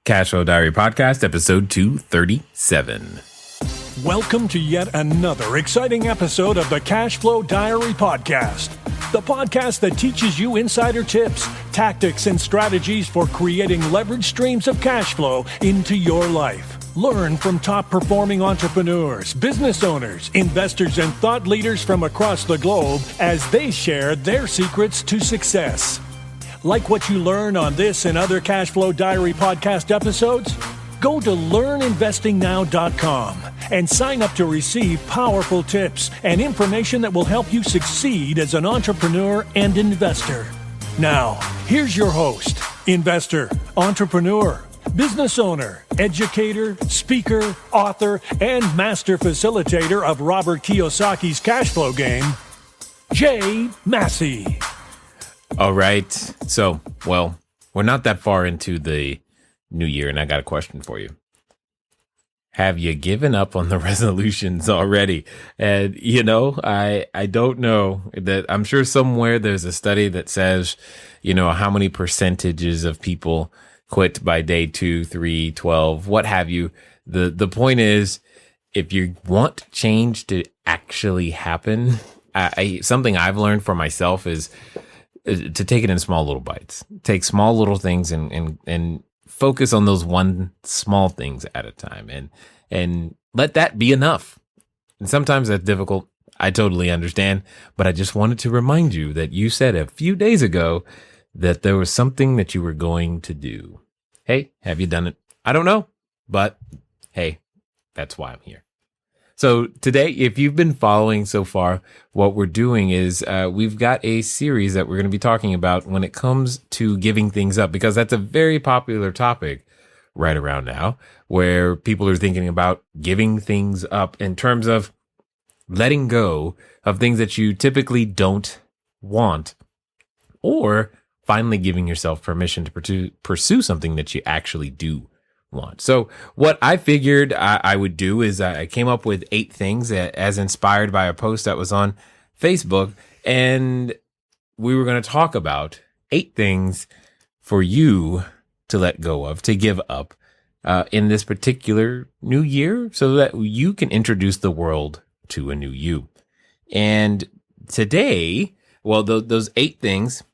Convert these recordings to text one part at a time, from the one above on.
Cashflow Diary Podcast, episode 237. Welcome to yet another exciting episode of the Cashflow Diary Podcast, the podcast that teaches you insider tips, tactics, and strategies for creating leverage streams of cash flow into your life. Learn from top-performing entrepreneurs, business owners, investors, and thought leaders from across the globe as they share their secrets to success. Like what you learn on this and other Cashflow Diary podcast episodes? Go to learninvestingnow.com and sign up to receive powerful tips and information that will help you succeed as an entrepreneur and investor. Now, here's your host, investor, entrepreneur, business owner, educator, speaker, author, and master facilitator of Robert Kiyosaki's cash flow game, Jay Massey. All right. So, we're not that far into the new year, and I got a question for you. Have you given up on the resolutions already? And, I don't know that I'm sure somewhere there's a study that says, how many percentages of people quit by day 2, 3, 12, what have you. The point is, if you want change to actually happen, something I've learned for myself is to take it in small little bites. Take small little things and focus on those one small things at a time and let that be enough. And sometimes that's difficult. I totally understand, but I just wanted to remind you that you said a few days ago that there was something that you were going to do. Hey, have you done it? I don't know, but hey, that's why I'm here. So today, if you've been following so far, what we're doing is we've got a series that we're going to be talking about when it comes to giving things up, because that's a very popular topic right around now, where people are thinking about giving things up in terms of letting go of things that you typically don't want, or finally giving yourself permission to pursue something that you actually do want. So what I figured I would do is I came up with 8 things as inspired by a post that was on Facebook, and we were going to talk about 8 things for you to let go of, to give up in this particular new year, so that you can introduce the world to a new you. And today, those 8 things,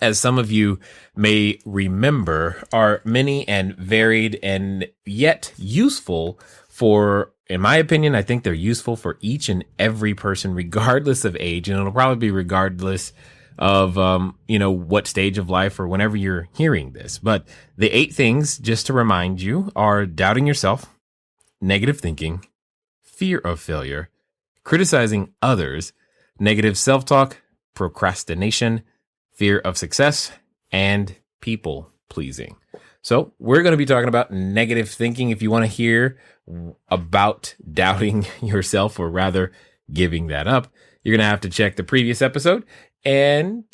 as some of you may remember, are many and varied and yet useful for, in my opinion, I think they're useful for each and every person, regardless of age. And it'll probably be regardless of, what stage of life or whenever you're hearing this. But the 8 things, just to remind you, are doubting yourself, negative thinking, fear of failure, criticizing others, negative self-talk, procrastination, fear of success, and people pleasing. So we're going to be talking about negative thinking. If you want to hear about doubting yourself, or rather giving that up, you're going to have to check the previous episode, and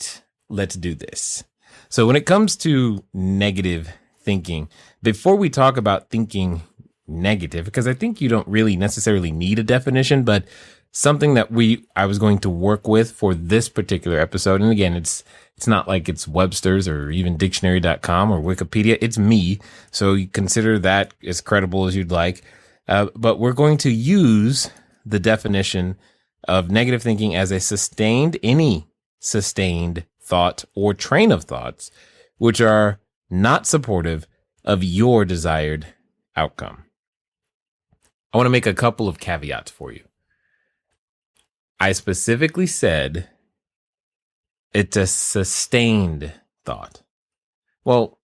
let's do this. So when it comes to negative thinking, before we talk about thinking negative, because I think you don't really necessarily need a definition, but something that I was going to work with for this particular episode. And again, it's not like it's Webster's or even dictionary.com or Wikipedia. It's me. So you consider that as credible as you'd like. But we're going to use the definition of negative thinking as any sustained thought or train of thoughts, which are not supportive of your desired outcome. I want to make a couple of caveats for you. I specifically said it's a sustained thought. Well,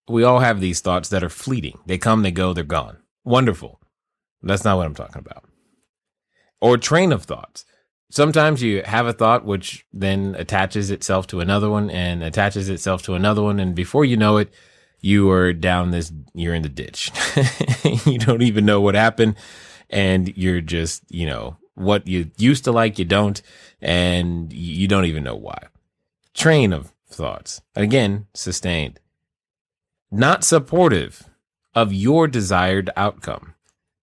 we all have these thoughts that are fleeting. They come, they go, they're gone. Wonderful. That's not what I'm talking about. Or train of thoughts. Sometimes you have a thought which then attaches itself to another one and attaches itself to another one. And before you know it, you're in the ditch. You don't even know what happened. And you're just, what you used to like, you don't, and you don't even know why. Train of thoughts. Again, sustained. Not supportive of your desired outcome.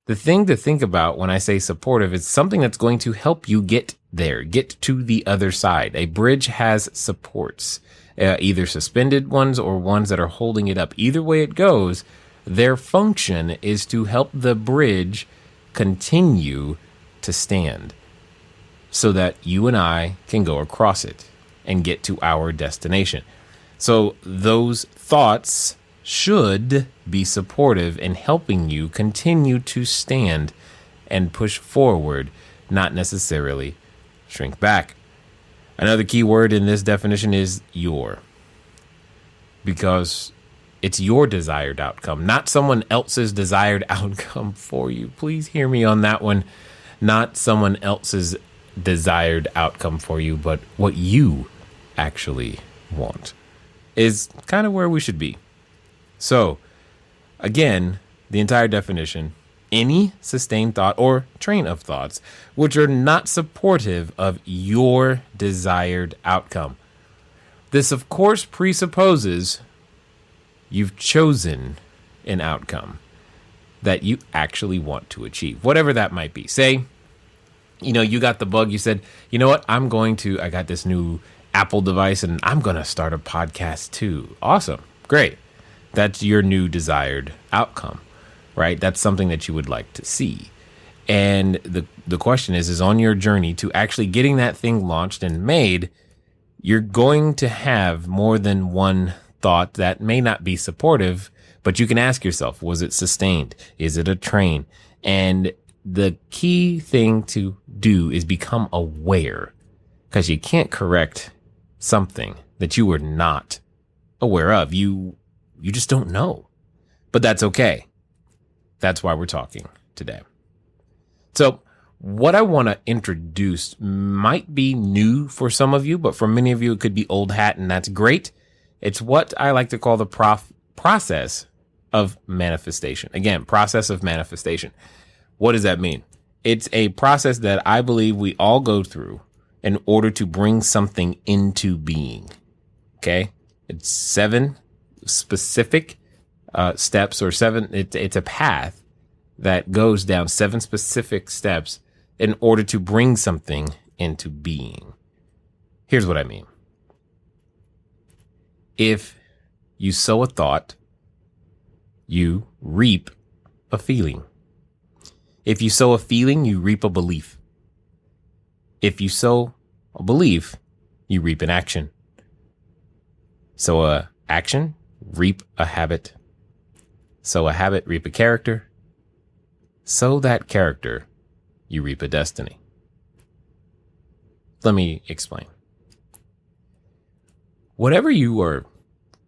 The thing to think about when I say supportive is something that's going to help you get there, get to the other side. A bridge has supports. either suspended ones or ones that are holding it up. Either way it goes, their function is to help the bridge continue to stand so that you and I can go across it and get to our destination. So those thoughts should be supportive in helping you continue to stand and push forward, not necessarily shrink back. Another key word in this definition is your, because it's your desired outcome, not someone else's desired outcome for you. Please hear me on that one. Not someone else's desired outcome for you, but what you actually want is kind of where we should be. So, again, the entire definition: any sustained thought or train of thoughts which are not supportive of your desired outcome. This, of course, presupposes you've chosen an outcome that you actually want to achieve, whatever that might be. Say, you got the bug. You said, you know what? I got this new Apple device and I'm going to start a podcast too. Awesome. Great. That's your new desired outcome, right? That's something that you would like to see. And the question is on your journey to actually getting that thing launched and made, you're going to have more than one thought that may not be supportive, but you can ask yourself, was it sustained? Is it a train? And the key thing to do is become aware, because you can't correct something that you were not aware of. You just don't know, but that's okay. That's why we're talking today. So what I want to introduce might be new for some of you, but for many of you, it could be old hat, and that's great. It's what I like to call the process of manifestation. Again, process of manifestation. What does that mean? It's a process that I believe we all go through in order to bring something into being. Okay? It's 7 specific steps, or 7. It's a path that goes down 7 specific steps in order to bring something into being. Here's what I mean. If you sow a thought, you reap a feeling. If you sow a feeling, you reap a belief. If you sow a belief, you reap an action. Sow a action, reap a habit. Sow a habit, reap a character. Sow that character, you reap a destiny. Let me explain. Whatever you are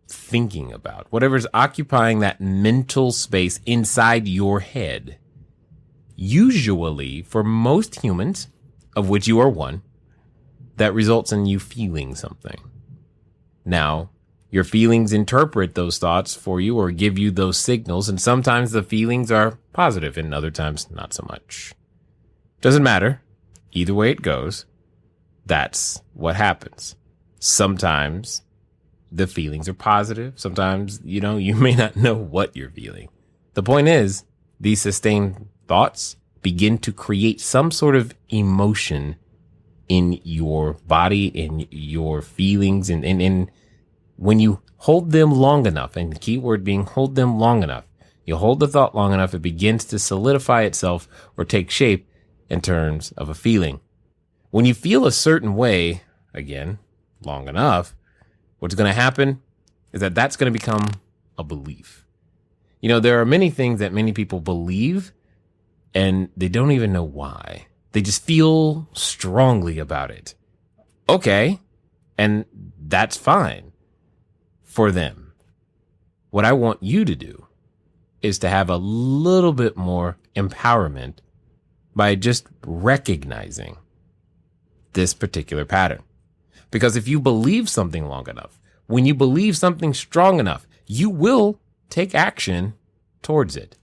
thinking about, whatever's occupying that mental space inside your head, usually for most humans, of which you are one, that results in you feeling something. Now, your feelings interpret those thoughts for you or give you those signals, and sometimes the feelings are positive and other times not so much. Doesn't matter. Either way it goes, that's what happens. Sometimes the feelings are positive. Sometimes, you may not know what you're feeling. The point is, these sustained thoughts begin to create some sort of emotion in your body, in your feelings, and when you hold them long enough, and the key word being hold them long enough, you hold the thought long enough, it begins to solidify itself or take shape in terms of a feeling. When you feel a certain way, again, long enough, what's going to happen is that that's going to become a belief. There are many things that many people believe and they don't even know why. They just feel strongly about it. Okay. And that's fine for them. What I want you to do is to have a little bit more empowerment by just recognizing this particular pattern. Because if you believe something long enough, when you believe something strong enough, you will take action towards it.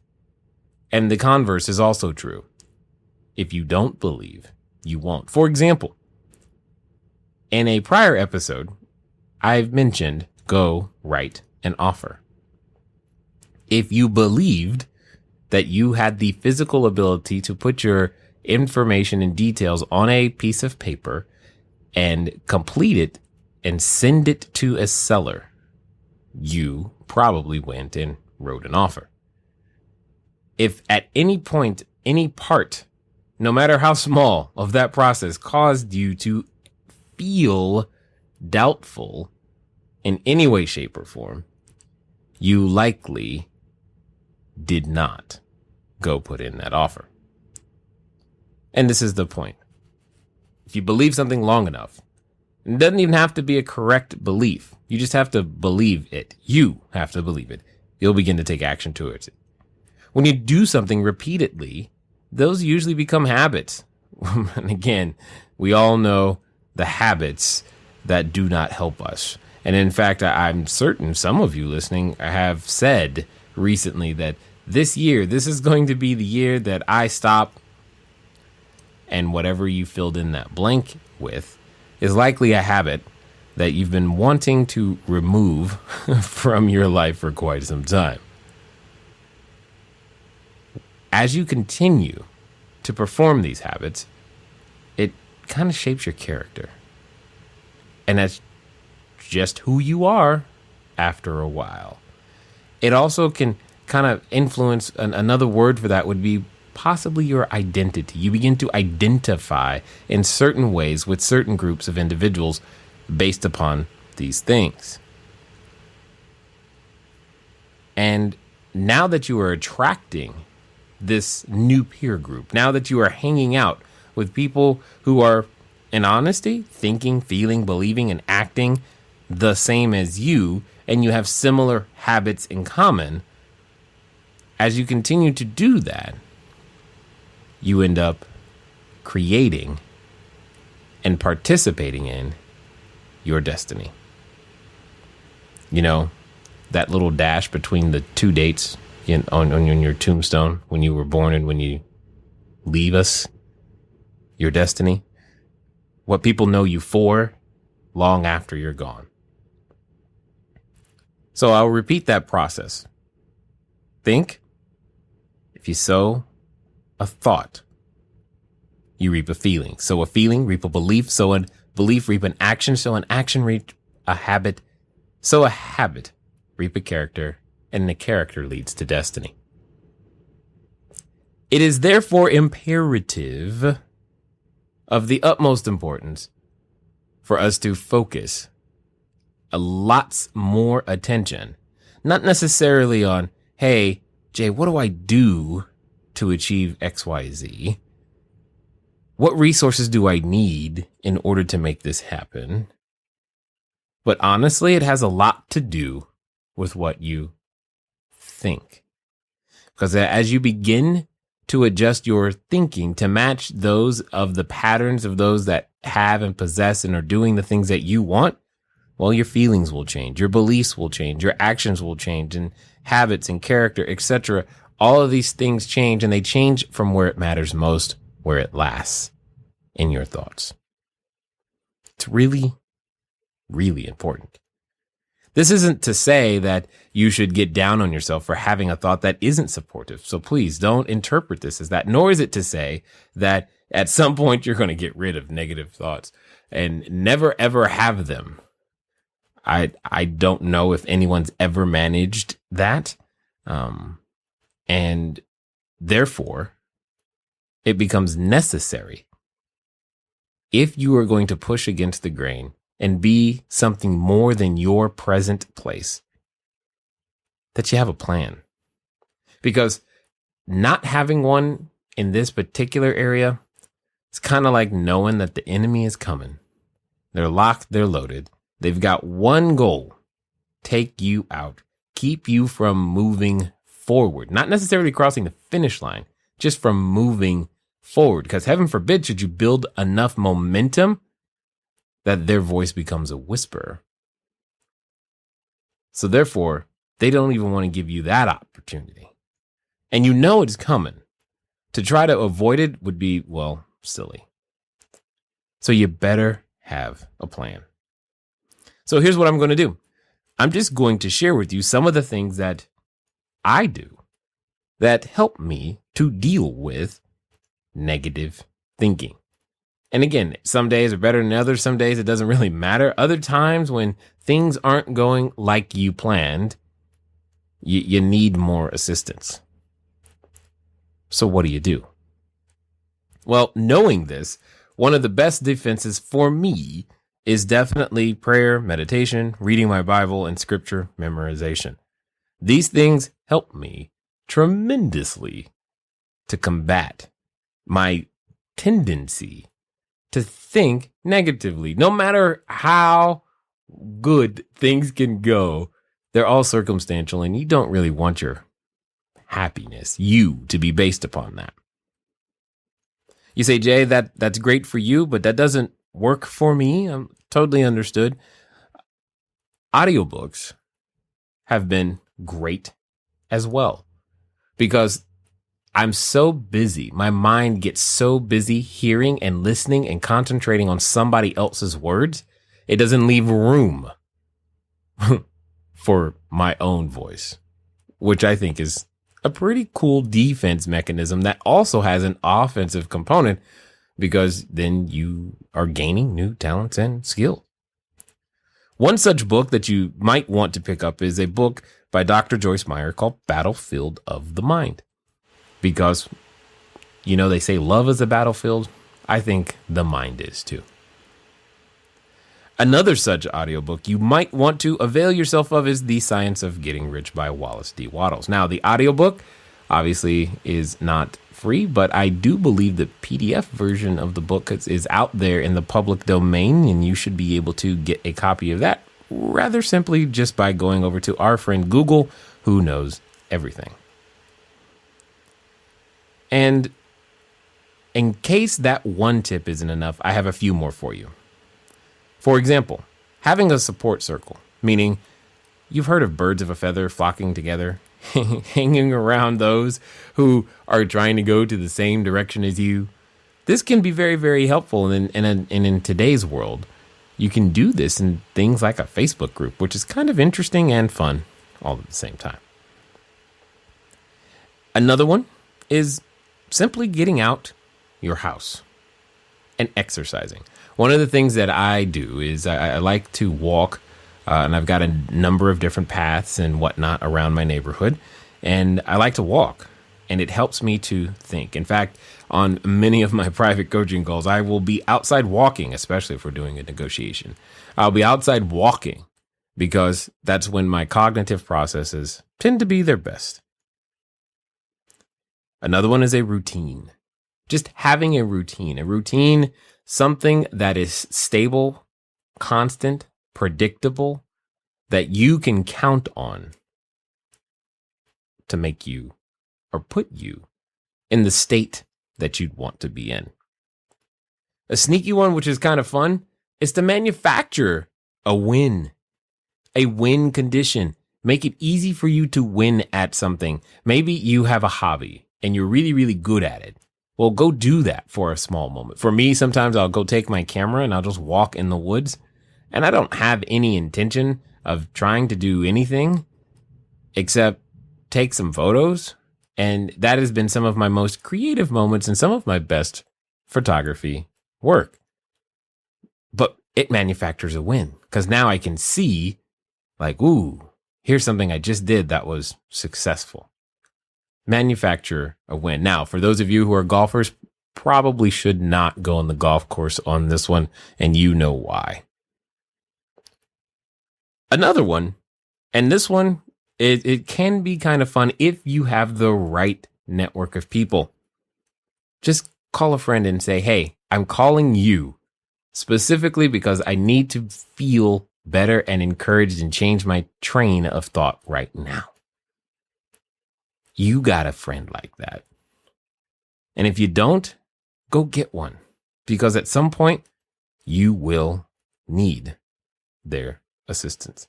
And the converse is also true. If you don't believe, you won't. For example, in a prior episode, I've mentioned go write an offer. If you believed that you had the physical ability to put your information and details on a piece of paper and complete it and send it to a seller, you probably went and wrote an offer. If at any point, any part, no matter how small, of that process caused you to feel doubtful in any way, shape, or form, you likely did not go put in that offer. And this is the point. If you believe something long enough, it doesn't even have to be a correct belief. You just have to believe it. You have to believe it. You'll begin to take action towards it. When you do something repeatedly, those usually become habits. And again, we all know the habits that do not help us. And in fact, I'm certain some of you listening have said recently that this year, this is going to be the year that I stop. And whatever you filled in that blank with is likely a habit that you've been wanting to remove from your life for quite some time. As you continue to perform these habits, it kind of shapes your character. And that's just who you are after a while. It also can kind of influence, another word for that would be possibly your identity. You begin to identify in certain ways with certain groups of individuals based upon these things. And now that you are attracting this new peer group, now that you are hanging out with people who are, in honesty, thinking, feeling, believing, and acting the same as you, and you have similar habits in common, as you continue to do that, you end up creating and participating in your destiny. You know, that little dash between the two dates on your tombstone, when you were born and when you leave us, your destiny, what people know you for long after you're gone. So I'll repeat that process. Think. If you sow a thought, you reap a feeling. Sow a feeling, reap a belief. Sow a belief, reap an action. Sow an action, reap a habit. Sow a habit, reap a character. And the character leads to destiny. It is therefore imperative, of the utmost importance, for us to focus lots more attention, not necessarily on, hey, Jay, what do I do to achieve X, Y, Z? What resources do I need in order to make this happen? But honestly, it has a lot to do with what you think. Because as you begin to adjust your thinking to match those of the patterns of those that have and possess and are doing the things that you want, well, your feelings will change, your beliefs will change, your actions will change, and habits and character, etc. All of these things change, and they change from where it matters most, where it lasts, in your thoughts. It's really, really important. This isn't to say that you should get down on yourself for having a thought that isn't supportive. So please don't interpret this as that, nor is it to say that at some point you're going to get rid of negative thoughts and never, ever have them. I don't know if anyone's ever managed that. And therefore, it becomes necessary, if you are going to push against the grain and be something more than your present place, that you have a plan. Because not having one in this particular area, it's kind of like knowing that the enemy is coming. They're locked, they're loaded. They've got one goal: take you out, keep you from moving forward, not necessarily crossing the finish line, just from moving forward. Because heaven forbid, should you build enough momentum that their voice becomes a whisper. So therefore, they don't even want to give you that opportunity. And you know it's coming. To try to avoid it would be, well, silly. So you better have a plan. So here's what I'm going to do. I'm just going to share with you some of the things that I do that help me to deal with negative thinking. And again, some days are better than others. Some days it doesn't really matter. Other times when things aren't going like you planned, you need more assistance. So what do? Well, knowing this, one of the best defenses for me is definitely prayer, meditation, reading my Bible, and scripture memorization. These things help me tremendously to combat my tendency to think negatively. No matter how good things can go, they're all circumstantial, and you don't really want your happiness, to be based upon that. You say, Jay, that's great for you, but that doesn't work for me. I'm totally understood. Audiobooks have been great as well because I'm so busy. My mind gets so busy hearing and listening and concentrating on somebody else's words. It doesn't leave room for my own voice, which I think is a pretty cool defense mechanism that also has an offensive component because then you are gaining new talents and skills. One such book that you might want to pick up is a book by Dr. Joyce Meyer called Battlefield of the Mind. Because, they say love is a battlefield. I think the mind is too. Another such audiobook you might want to avail yourself of is The Science of Getting Rich by Wallace D. Wattles. Now, the audiobook obviously is not free, but I do believe the PDF version of the book is out there in the public domain, and you should be able to get a copy of that rather simply just by going over to our friend Google, who knows everything. And in case that one tip isn't enough, I have a few more for you. For example, having a support circle, meaning you've heard of birds of a feather flocking together, hanging around those who are trying to go to the same direction as you. This can be very, very helpful. And in today's world, you can do this in things like a Facebook group, which is kind of interesting and fun all at the same time. Another one is simply getting out your house and exercising. One of the things that I do is I like to walk, and I've got a number of different paths and whatnot around my neighborhood, and I like to walk, and it helps me to think. In fact, on many of my private coaching calls, I will be outside walking, especially if we're doing a negotiation. I'll be outside walking because that's when my cognitive processes tend to be their best. Another one is a routine. Just having a routine, something that is stable, constant, predictable, that you can count on to make you or put you in the state that you'd want to be in. A sneaky one, which is kind of fun, is to manufacture a win condition. Make it easy for you to win at something. Maybe you have a hobby and you're really, really good at it. Well, go do that for a small moment. For me, sometimes I'll go take my camera and I'll just walk in the woods, and I don't have any intention of trying to do anything except take some photos. And that has been some of my most creative moments and some of my best photography work. But it manufactures a win because now I can see like, ooh, here's something I just did that was successful. Manufacture a win. Now, for those of you who are golfers, probably should not go on the golf course on this one, and you know why. Another one, and this one, it can be kind of fun if you have the right network of people. Just call a friend and say, hey, I'm calling you specifically because I need to feel better and encouraged and change my train of thought right now. You got a friend like that. And if you don't, go get one, because at some point you will need their assistance.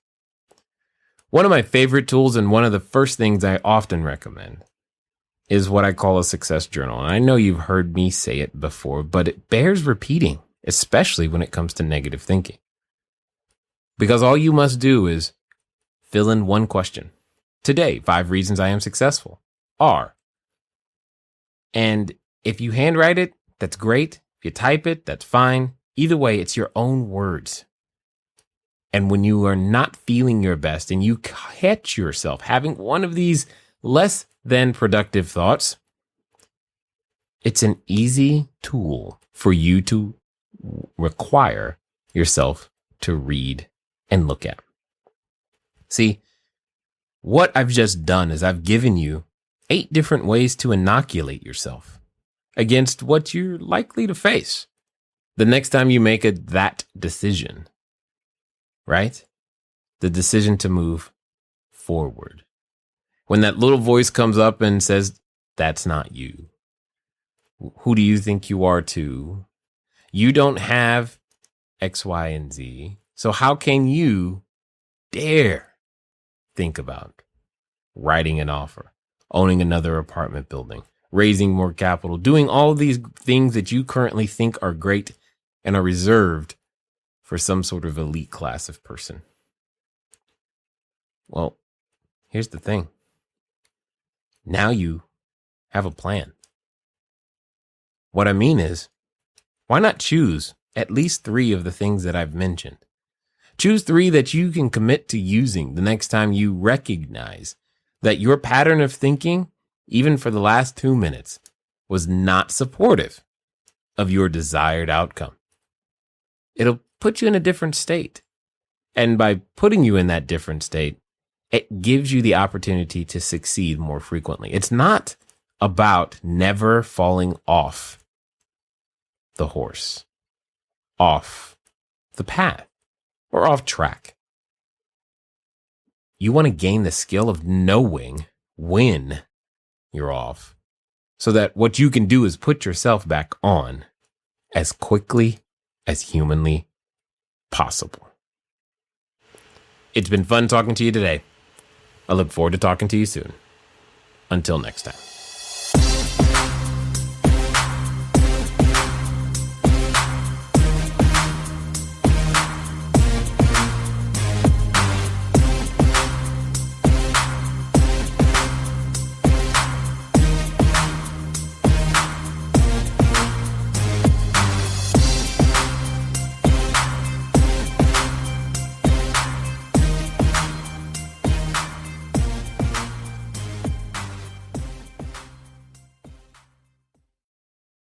One of my favorite tools and one of the first things I often recommend is what I call a success journal. And I know you've heard me say it before, but it bears repeating, especially when it comes to negative thinking. Because all you must do is fill in one question. Today, 5 reasons I am successful are. And if you handwrite it, that's great. If If you type it, that's fine. Either way, it's your own words. And when you are not feeling your best and you catch yourself having one of these less than productive thoughts, it's an easy tool for you to require yourself to read and look at. See, what I've just done is I've given you 8 different ways to inoculate yourself against what you're likely to face the next time you make that decision, right? The decision to move forward. When that little voice comes up and says, that's not you. Who do you think you are too? You don't have X, Y, and Z. So how can you dare think about writing an offer, owning another apartment building, raising more capital, doing all these things that you currently think are great and are reserved for some sort of elite class of person? Well, here's the thing. Now you have a plan. What I mean is, why not choose at least 3 of the things that I've mentioned? Choose 3 that you can commit to using the next time you recognize that your pattern of thinking, even for the last 2 minutes, was not supportive of your desired outcome. It'll put you in a different state. And by putting you in that different state, it gives you the opportunity to succeed more frequently. It's not about never falling off the horse, off the path, or off track. You want to gain the skill of knowing when you're off, so that what you can do is put yourself back on as quickly as humanly possible. It's been fun talking to you today. I look forward to talking to you soon. Until next time.